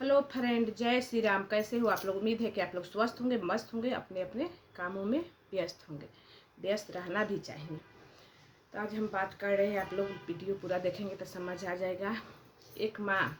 Hello friend, जय श्री राम। कैसे हो आप लोग? उम्मीद है कि आप लोग स्वस्थ होंगे, मस्त होंगे, अपने अपने कामों में व्यस्त होंगे। व्यस्त रहना भी चाहिए। तो आज हम बात कर रहे हैं, आप लोग वीडियो पूरा देखेंगे तो समझ आ जाएगा। एक माँ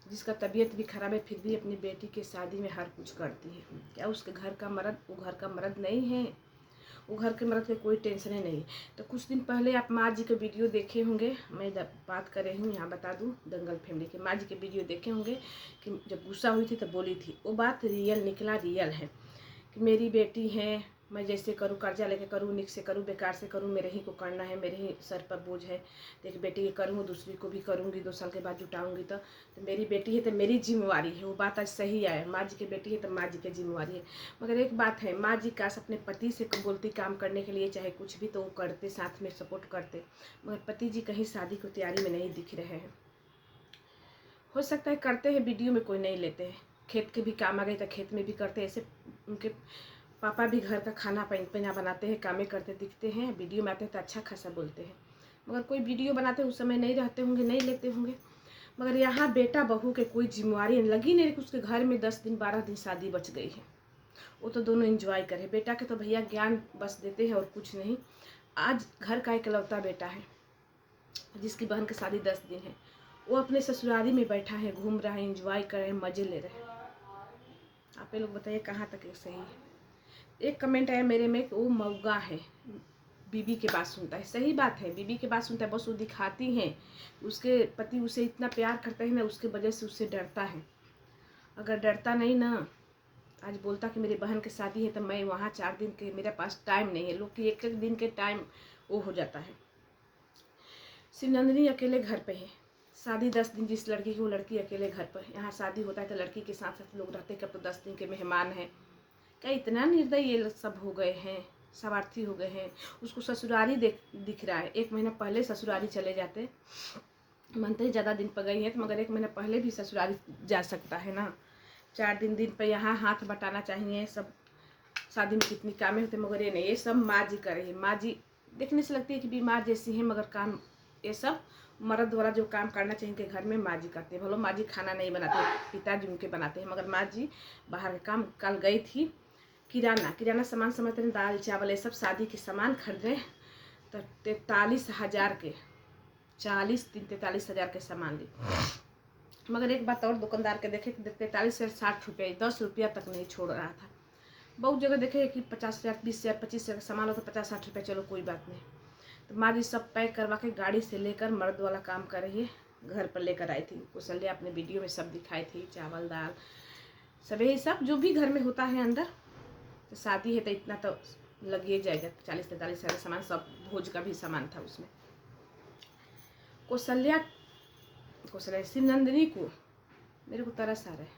जिसका तबीयत भी खराब है फिर भी अपनी बेटी के शादी में हर कुछ करती है। क्या उसके घर का मर्द वो घर का मर्द नहीं है? वो घर के मर्द के कोई टेंशन ही नहीं। तो कुछ दिन पहले आप माँ जी के वीडियो देखे होंगे। मैं बात कर रही हूँ, यहाँ बता दूँ, दंगल फैमिली के माँ जी के वीडियो देखे होंगे कि जब गुस्सा हुई थी तब बोली थी। वो बात रियल निकला, रियल है कि मेरी बेटी है, मैं जैसे करूँ, कर्जा लेके करूँ, निक से करूँ, बेकार से करूँ, मेरे ही को करना है, मेरे ही सर पर बोझ है। देख बेटी के करूँ, दूसरी को भी करूँगी, 2 साल के बाद जुटाऊँगी। तो मेरी बेटी है तो मेरी जिम्मेवारी है। वो बात आज सही आए, माँ जी की बेटी है तो माँ जी की जिम्मेवारी है। मगर एक बात है, माँ जी काश अपने पति से बोलती काम करने के लिए, चाहे कुछ भी तो वो करते, साथ में सपोर्ट करते। मगर पति जी कहीं शादी को तैयारी में नहीं दिख रहे हैं। हो सकता है करते हैं, वीडियो में कोई नहीं लेते हैं। खेत के भी काम आ गए तो खेत में भी करते हैं। ऐसे उनके पापा भी घर का खाना पीना बनाते हैं, कामें करते दिखते हैं। वीडियो में आते हैं तो अच्छा खासा बोलते हैं। मगर कोई वीडियो बनाते उस समय नहीं रहते होंगे, नहीं लेते होंगे। मगर यहाँ बेटा बहू के कोई जिम्मेवारी लगी नहीं कि उसके घर में 10 दिन 12 दिन शादी बच गई है। वो तो दोनों एंजॉय करे। बेटा के तो भैया ज्ञान बस देते हैं और कुछ नहीं। आज घर का इकलौता बेटा है जिसकी बहन की शादी 10 दिन है। वो अपने ससुराली में बैठा है, घूम रहा है, एंजॉय कर रहे हैं, मजे ले रहे हैं। आप लोग बताइए कहाँ तक सही है? एक कमेंट आया मेरे में कि वो मौगा है, बीबी के बात सुनता है। सही बात है, बीबी के बात सुनता है, बस वो दिखाती हैं। उसके पति उसे इतना प्यार करते हैं ना, उसके वजह से उससे डरता है। अगर डरता नहीं ना, आज बोलता कि मेरी बहन की शादी है तो मैं वहाँ 4 दिन के, मेरे पास टाइम नहीं है। लोग की एक दिन के टाइम वो हो जाता है। शिवनंदिनी अकेले घर पे है, शादी 10 दिन जिस लड़की की, वो लड़की अकेले घर पर। यहाँ शादी होता है तो लड़की के साथ साथ लोग रहते हैं, कब तो 10 दिन के मेहमान हैं। क्या इतना निर्दयी ये सब हो गए हैं, स्वार्थी हो गए हैं। उसको ससुरारी दिख रहा है। 1 महीना पहले ससुरारी चले जाते, मानते हैं ज़्यादा दिन पर गई है तो, मगर 1 महीना पहले भी ससुरारी जा सकता है ना। 4 दिन पर यहाँ हाथ बटाना चाहिए। सब शादी में कितनी कामें होते, मगर ये नहीं, ये सब माँ जी कर रही है। माँ जी देखने से लगती है कि बीमार जैसी है, मगर काम ये सब मर्द वाला जो काम करना चाहिए उनके घर में माँ जी करते हैं। भलो माँ जी खाना नहीं बनाते, पिताजी उनके बनाते हैं, मगर माँ जी बाहर के काम। कल गई थी किराना सामान समझते हैं, दाल चावल ये सब शादी के सामान खरीदे तो 43,000 के, 43,000 के सामान ली। मगर एक बात और, दुकानदार के देखे 43 से 60 रुपये, 10 रुपया तक नहीं छोड़ रहा था। बहुत जगह देखे कि 50,000, 20,000, 25,000 का सामान हो तो 50-60 रुपये, चलो कोई बात नहीं। तो माँ जी सब पैक करवा के गाड़ी से लेकर, मर्द वाला काम कर रही है, घर पर लेकर आई थी। कौशल्या अपने वीडियो में सब दिखाई थी, चावल दाल सब यही सब जो भी घर में होता है अंदर। तो शादी है तो इतना तो लगिए जाएगा, 40-43 हज़ार सामान, सब भोज का भी सामान था उसमें। कौशल्या शिवनंदिनी को मेरे को तरस आ रहा है।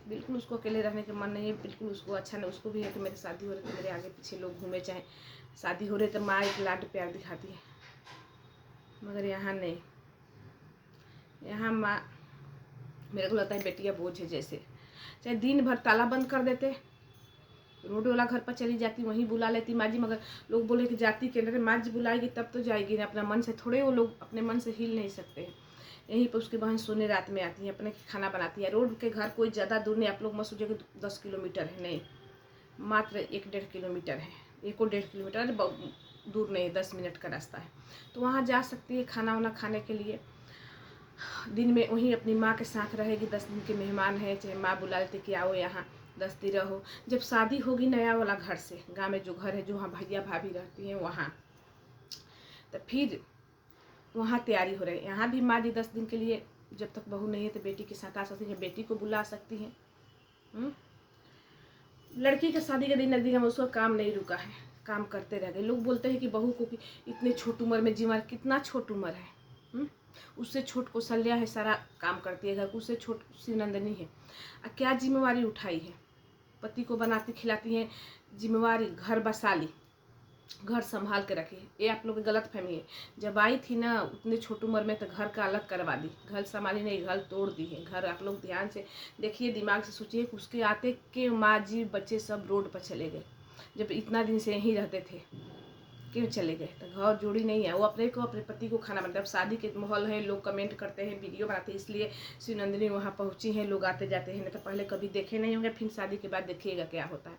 बिल्कुल उसको अकेले रहने का मन नहीं है, बिल्कुल उसको अच्छा नहीं। उसको भी है कि मेरी शादी हो रही तो मेरे आगे पीछे लोग घूमे, चाहे शादी हो रही तो माँ एक लाड प्यार दिखाती है। मगर यहाँ नहीं, यहाँ माँ मेरे को लगता है बेटियाँ बोझ है जैसे। चाहे दिन भर ताला बंद कर देते, रोड वाला घर पर चली जाती, वहीं बुला लेती माँ जी। मगर लोग बोले कि जाती के लिए, माँ जी बुलाएगी तब तो जाएगी ना, अपना मन से थोड़े वो लोग अपने मन से हिल नहीं सकते हैं। यहीं पर उसकी बहन सोने रात में आती है, अपने खाना बनाती है। रोड के घर कोई ज़्यादा दूर नहीं, आप लोग मत सोचिए कि 10 किलोमीटर है, नहीं, मात्र 1-1.5 किलोमीटर है। 1-1.5 किलोमीटर दूर नहीं, 10 मिनट का रास्ता है। तो वहाँ जा सकती है खाना वाना खाने के लिए। दिन में वहीं अपनी माँ के साथ रहेगी। 10 दिन के मेहमान है, चाहे माँ बुला लेती कि आओ यहाँ 10 दिन रहो। जब शादी होगी नया वाला घर से, गाँव में जो घर है, जो वहाँ भैया भाभी रहती हैं वहाँ, तो फिर वहाँ तैयारी हो रही है। यहाँ भी माँ जी 10 दिन के लिए, जब तक बहू नहीं है तो बेटी के साथ आ सकती है, बेटी को बुला सकती हैं। लड़की का शादी के दिन नजदीक हम, उसका काम नहीं रुका है, काम करते रह गए। लोग बोलते हैं कि बहू को कि इतने छोट उम्र में जीवन, कितना छोट उम्र है। उससे छोट कौशल्या है, सारा काम करती है घर को। उससे छोट शिवनंदिनी है। क्या जिम्मेवारी उठाई है? पति को बनाती खिलाती हैं, जिम्मेवारी घर बसा ली, घर संभाल के रखी। ये आप लोग की गलत फहमी है। जब आई थी ना उतने छोट उम्र में तो घर का अलग करवा दी, घर संभाली नहीं, घर तोड़ दी है। घर आप लोग ध्यान से देखिए, दिमाग से सोचिए कि उसके आते के माँ जी बच्चे सब रोड पर चले गए, जब इतना दिन से यहीं रहते थे। क्यों चले गए? तो घर जोड़ी नहीं है, वो अपने पति को खाना बनाते। अब शादी के माहौल है, लोग कमेंट करते हैं, वीडियो बनाते हैं, इसलिए शिवनंदिनी वहाँ पहुँची हैं, लोग आते जाते हैं, नहीं तो पहले कभी देखे नहीं होंगे, फिर शादी के बाद देखिएगा क्या होता है।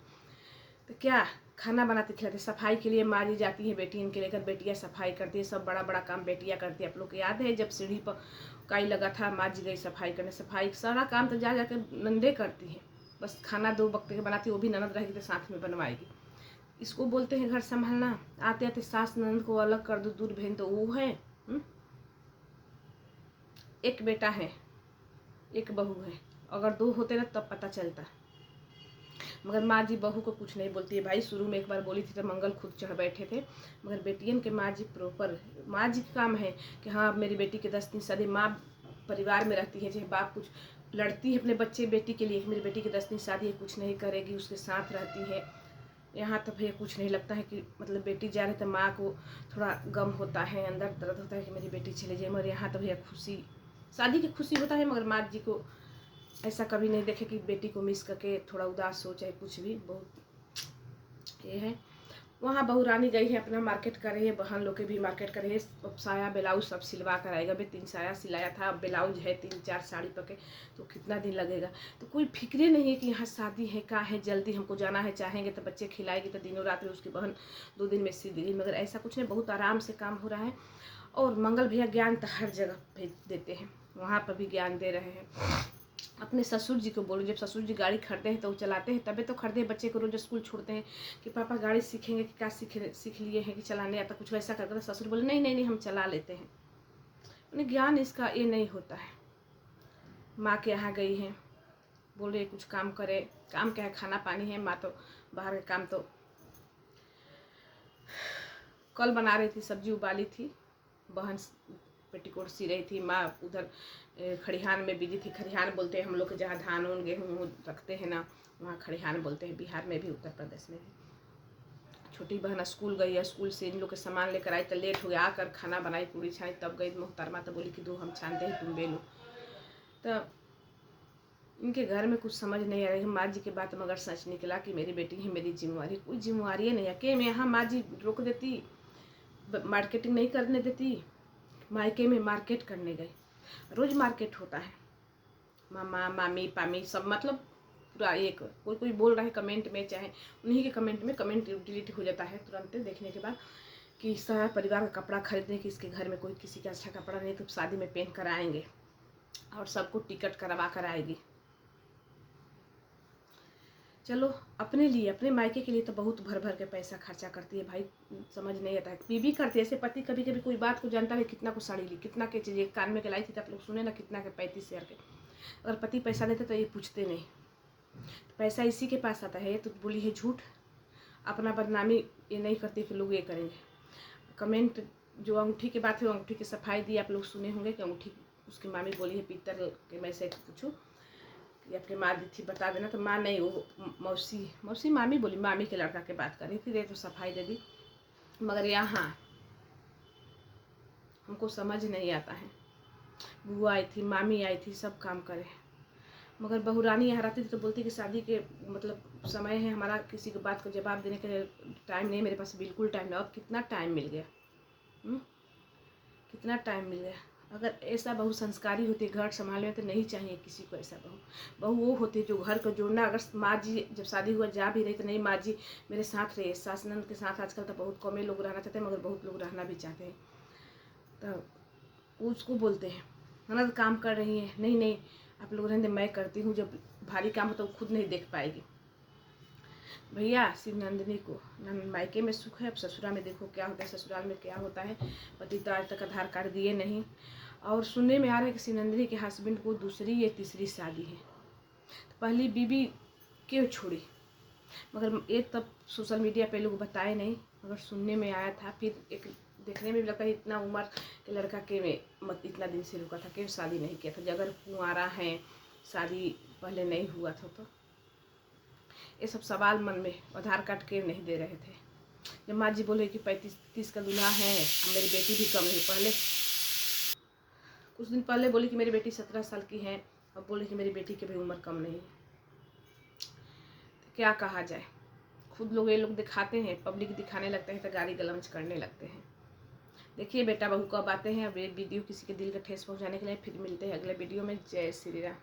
तो क्या खाना बनाते खिलाते, सफाई के लिए माँ जी जाती है बेटी इनके लेकर, बेटियाँ सफाई करती है, सब बड़ा बड़ा काम बेटियाँ करती है। आप लोग को याद है जब सीढ़ी पर काई लगा था, माँ जी गई सफाई करने, सफाई सारा काम तो जा जाकर नंदे करती है, बस खाना 2 वक्त के बनाती है, वो भी ननद रहेगी तो साथ में बनवाएगी। इसको बोलते हैं घर संभालना। आते आते सास ननद को अलग कर दो, दूर भेज दो, वो है। एक बेटा है, एक बहू है, अगर 2 होते ना तब पता चलता। मगर माँ जी बहू को कुछ नहीं बोलती है भाई। शुरू में एक बार बोली थी तो मंगल खुद चढ़ बैठे थे, मगर बेटियन के माँ जी प्रॉपर, माँ जी का काम है कि हाँ मेरी बेटी के 10 दिन शादी, माँ परिवार में रहती है, चाहे बाप कुछ लड़ती है अपने बच्चे बेटी के लिए, मेरी बेटी के 10 दिन शादी है, कुछ नहीं करेगी, उसके साथ रहती है। यहाँ तो भैया कुछ नहीं लगता है कि मतलब बेटी जा रही तो माँ को थोड़ा गम होता है, अंदर दर्द होता है कि मेरी बेटी चले जाए, मगर यहाँ तो भैया खुशी, शादी की खुशी होता है, मगर माँ जी को ऐसा कभी नहीं देखे कि बेटी को मिस करके थोड़ा उदास हो, चाहे कुछ भी। बहुत ये है। वहाँ बहू रानी गई है, अपना मार्केट कर रही है, बहन लोग के भी मार्केट कर रही है। अब साया ब्लाउज सब सिलवा कर आएगा। अभी 3 साया सिलाया था, अब ब्लाउज है 3-4 साड़ी पके, तो कितना दिन लगेगा। तो कोई फिक्रे नहीं है कि यहाँ शादी है, क्या है, जल्दी हमको जाना है, चाहेंगे तो बच्चे खिलाएगी तो दिनों रात उसकी बहन 2 दिन में सी देगी, मगर ऐसा कुछ नहीं, बहुत आराम से काम हो रहा है। और मंगल भैया ज्ञान तो हर जगह भेज देते हैं, वहाँ पर भी ज्ञान दे रहे हैं। अपने ससुर जी को बोलो, जब ससुर जी गाड़ी खरीदते हैं तो वो चलाते हैं, तबे तो खरीदे, बच्चे को रोज स्कूल छोड़ते हैं कि पापा गाड़ी सीखेंगे कि क्या सीख लिए हैं कि चलाने आता, कुछ वैसा करते। ससुर बोले नहीं नहीं नहीं हम चला लेते हैं। उन्हें ज्ञान इसका ये नहीं होता है। माँ के यहाँ गई हैं, बोले कुछ काम करे, काम क्या है, खाना पानी है। माँ तो बाहर का काम तो कल बना रही थी, सब्जी उबाली थी, बहन पेटीकोट सी रही थी, माँ उधर खड़िहान में बिजी थी। खड़िहान बोलते हैं हम लोग के जहाँ धान उन गेहूँ रखते हैं ना, वहाँ खड़िहान बोलते हैं, बिहार में भी उत्तर प्रदेश में भी। छोटी बहन स्कूल गई है, स्कूल से इन लोग के सामान लेकर आई तो लेट हो गया, आकर खाना बनाई, पूरी छानी, तब गई मोहतरमा तो बोली कि 2 हम छानते हैं तुम बेलो। तो इनके घर में कुछ समझ नहीं आ रही है। माँ जी के बात मगर सच निकला कि मेरी बेटी है, मेरी जिम्मेवारी, कोई जिम्मेवारी नहीं है। कि मैं यहाँ माँ जी रोक देती, मार्केटिंग नहीं करने देती, मायके में मार्केट करने गए, रोज मार्केट होता है, मामा मामी पामी सब, मतलब पूरा एक। कोई बोल रहा है कमेंट में, चाहे उन्हीं के कमेंट में कमेंट डिलीट हो जाता है तुरंत देखने के बाद कि सारा परिवार का कपड़ा खरीदने की, इसके घर में कोई किसी का अच्छा कपड़ा नहीं तो शादी में पहन कर आएंगे, और सबको टिकट करवा कर आएगी। चलो अपने लिए, अपने मायके के लिए तो बहुत भर भर के पैसा खर्चा करती है भाई, समझ नहीं आता है। बीबी करती है ऐसे, पति कभी कभी कोई बात को जानता है, कितना को साड़ी ली, कितना के चीज़, कान में के लाई थी तो आप लोग सुने ना, कितना के 35,000 के। अगर पति पैसा देते तो ये पूछते नहीं, तो पैसा इसी के पास आता है। तो बोली है झूठ, अपना बदनामी ये नहीं करती कि लोग ये करेंगे। कमेंट जो अंगूठी की बात है, अंगूठी की सफाई दी, आप लोग सुने होंगे कि अंगूठी उसकी मामी बोली है पीतल के, मैं से पूछूँ कि आपकी माँ दी थी बता देना, तो माँ नहीं, वो मौसी मामी बोली, मामी के लड़का के बात कर रही थी, तो सफाई दे दी। मगर यहाँ हमको समझ नहीं आता है, बुआ आई थी, मामी आई थी, सब काम करे, मगर बहू रानी यहाँ रहती थी तो बोलती कि शादी के मतलब समय है हमारा, किसी की बात को जवाब देने के लिए टाइम नहीं, मेरे पास बिल्कुल टाइम नहीं। अब कितना टाइम मिल गया, कितना टाइम मिल गया। अगर ऐसा बहू संस्कारी होती, घर संभालने में, तो नहीं चाहिए किसी को ऐसा बहू वो होती जो घर को जोड़ना। अगर माँ जी जब शादी हुआ जा भी रही तो नहीं, माँ जी मेरे साथ रहे, सास ननद के साथ। आजकल तो बहुत कम लोग रहना चाहते हैं, मगर बहुत लोग रहना भी चाहते हैं, तो उसको बोलते हैं ननद काम कर रही है, नहीं नहीं आप लोग रहने, मैं करती हूँ, जब भारी काम हो तो खुद नहीं देख पाएगी। भैया शिवनंदिनी को मायके में सुख है, अब ससुराल में देखो क्या होता है, ससुराल में क्या होता है। पति तो आज तक आधार कार्ड दिए नहीं, और सुनने में आ रहा है कि शिवनंदिनी के हस्बैंड को 2री या 3री शादी है। तो पहली बीबी क्यों छोड़ी, मगर ये तब सोशल मीडिया पे लोग बताए नहीं, मगर सुनने में आया था। फिर एक देखने में भी लगा इतना उम्र के लड़का के में मत इतना दिन से रुका था, क्यों शादी नहीं किया था, अगर कुंवारा है, शादी पहले नहीं हुआ था, तो ये सब सवाल मन में। आधार कार्ड क्यों नहीं दे रहे थे, जब माँ जी बोले कि 35-30 का दूल्हा है, मेरी बेटी भी कम है। पहले कुछ दिन पहले बोली कि मेरी बेटी 17 साल की है, अब बोले कि मेरी बेटी की भी उम्र कम नहीं है, तो क्या कहा जाए। खुद लोग ये लोग दिखाते हैं, पब्लिक दिखाने लगते हैं तो गाली गलौज करने लगते हैं। देखिए बेटा बहू कब आते हैं। अब ये वीडियो किसी के दिल का ठेस पहुंचाने के लिए। फिर मिलते हैं अगले वीडियो में। जय श्री राम।